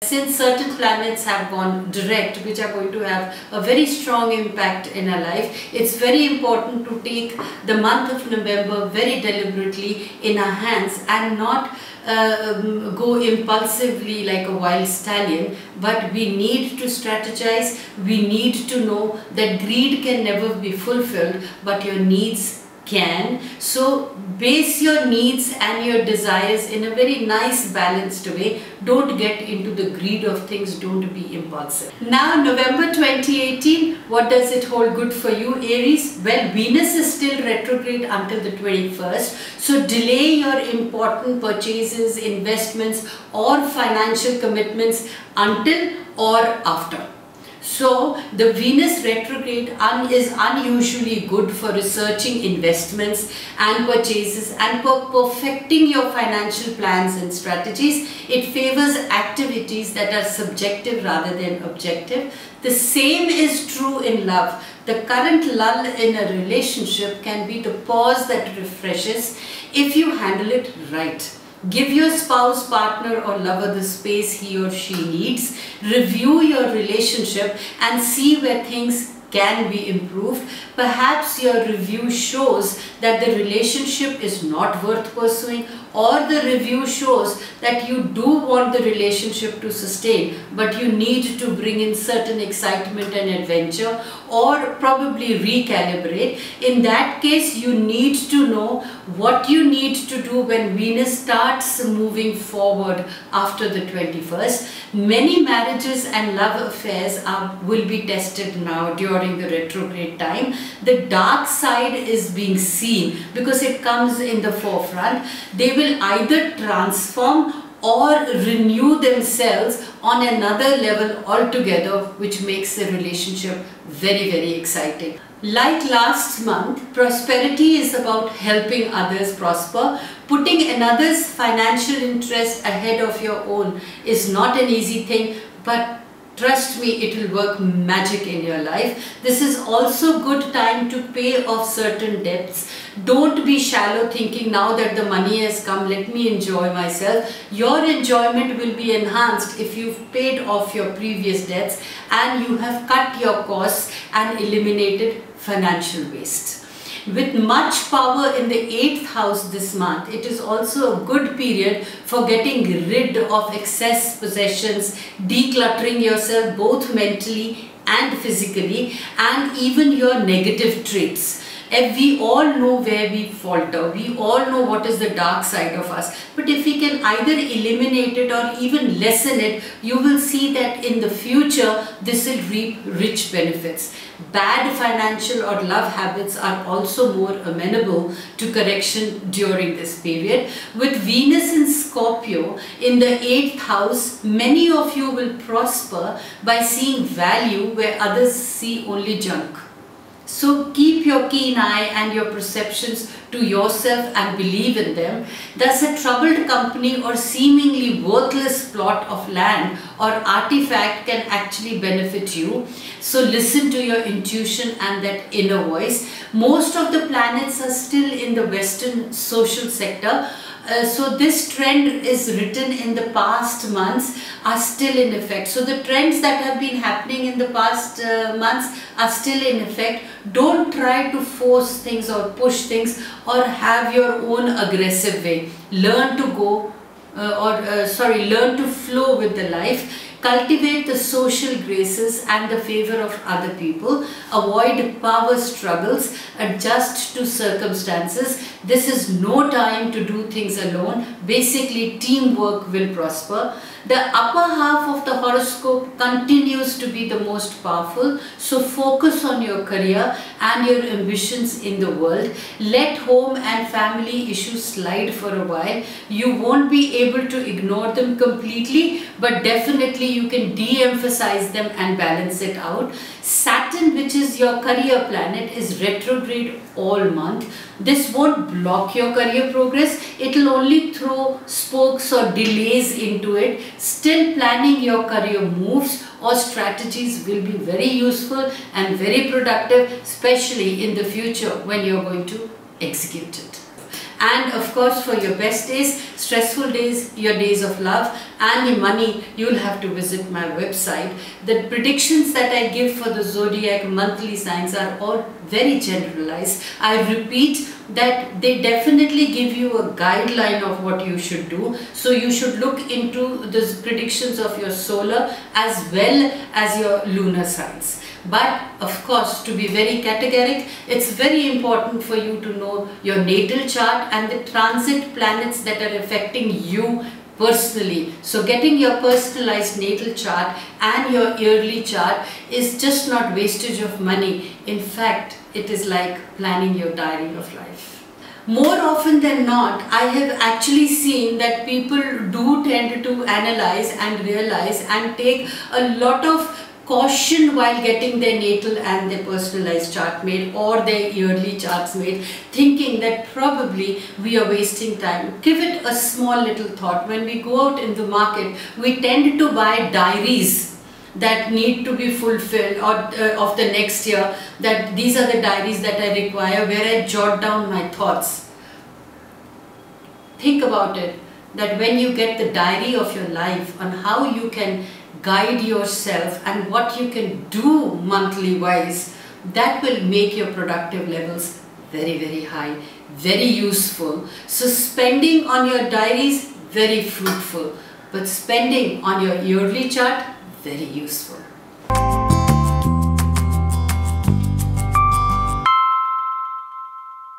Since certain planets have gone direct, which are going to have a very strong impact in our life, it's very important to take the month of November very deliberately in our hands and not go impulsively like a wild stallion, but we need to strategize. We need to know that greed can never be fulfilled, but your needs can. So base your needs and your desires in a very nice balanced way. Don't get into the greed of things, don't be impulsive. Now November 2018, what does it hold good for you, Aries? Well, Venus is still retrograde until the 21st, so delay your important purchases, investments or financial commitments until or after. So the Venus retrograde is unusually good for researching investments and purchases and for perfecting your financial plans and strategies. It favors activities that are subjective rather than objective. The same is true in love. The current lull in a relationship can be the pause that refreshes if you handle it right. Give your spouse, partner or lover the space he or she needs. Review your relationship and see where things can be improved. Perhaps your review shows that the relationship is not worth pursuing, or the review shows that you do want the relationship to sustain, but you need to bring in certain excitement and adventure, or probably recalibrate. In that case, you need to know what you need to do when Venus starts moving forward after the 21st. Many marriages and love affairs will be tested now during the retrograde time. The dark side is being seen because it comes in the forefront. They will either transform or renew themselves on another level altogether, which makes the relationship very, very exciting. Like last month, prosperity is about helping others prosper. Putting another's financial interest ahead of your own is not an easy thing, but trust me, it will work magic in your life. This is also good time to pay off certain debts. Don't be shallow thinking, now that the money has come, let me enjoy myself. Your enjoyment will be enhanced if you've paid off your previous debts and you have cut your costs and eliminated financial waste. With much power in the 8th house this month, it is also a good period for getting rid of excess possessions, decluttering yourself both mentally and physically, and even your negative traits. We all know where we falter, we all know what is the dark side of us, but if we can either eliminate it or even lessen it, you will see that in the future this will reap rich benefits. Bad financial or love habits are also more amenable to correction during this period. With Venus in Scorpio in the 8th house, many of you will prosper by seeing value where others see only junk. So keep your keen eye and your perceptions to yourself and believe in them. Thus, a troubled company or seemingly worthless plot of land or artifact can actually benefit you. So listen to your intuition and that inner voice. Most of the planets are still in the Western social sector. So this trend is written in the past months are still in effect. So the trends that have been happening in the past months are still in effect. Don't try to force things or push things or have your own aggressive way. Learn to go learn to flow with the life. Cultivate the social graces and the favor of other people. Avoid power struggles. Adjust to circumstances. This is no time to do things alone. Basically, teamwork will prosper. The upper half of the horoscope continues to be the most powerful. So focus on your career and your ambitions in the world. Let home and family issues slide for a while. You won't be able to ignore them completely, but definitely you can de-emphasize them and balance it out. Saturn, which is your career planet, is retrograde all month. This won't block your career progress. It will only throw spokes or delays into it. Still, planning your career moves or strategies will be very useful and very productive, especially in the future when you're going to execute it. And of course, for your best days, stressful days, your days of love and your money, you'll have to visit my website. The predictions that I give for the zodiac monthly signs are all very generalized. I repeat that they definitely give you a guideline of what you should do. So you should look into the predictions of your solar as well as your lunar signs. But of course, to be very categoric, it's very important for you to know your natal chart and the transit planets that are affecting you personally. So getting your personalized natal chart and your yearly chart is just not wastage of money. In fact, it is like planning your diary of life. More often than not, I have actually seen that people do tend to analyze and realize and take a lot of caution while getting their natal and their personalized chart made or their yearly charts made, thinking that probably we are wasting time. Give it a small little thought. When we go out in the market, we tend to buy diaries that need to be fulfilled or of the next year, that these are the diaries that I require, where I jot down my thoughts. Think about it, that when you get the diary of your life on how you can guide yourself and what you can do monthly wise, that will make your productive levels very, very high, very useful. So spending on your diaries, very fruitful, but spending on your yearly chart, very useful.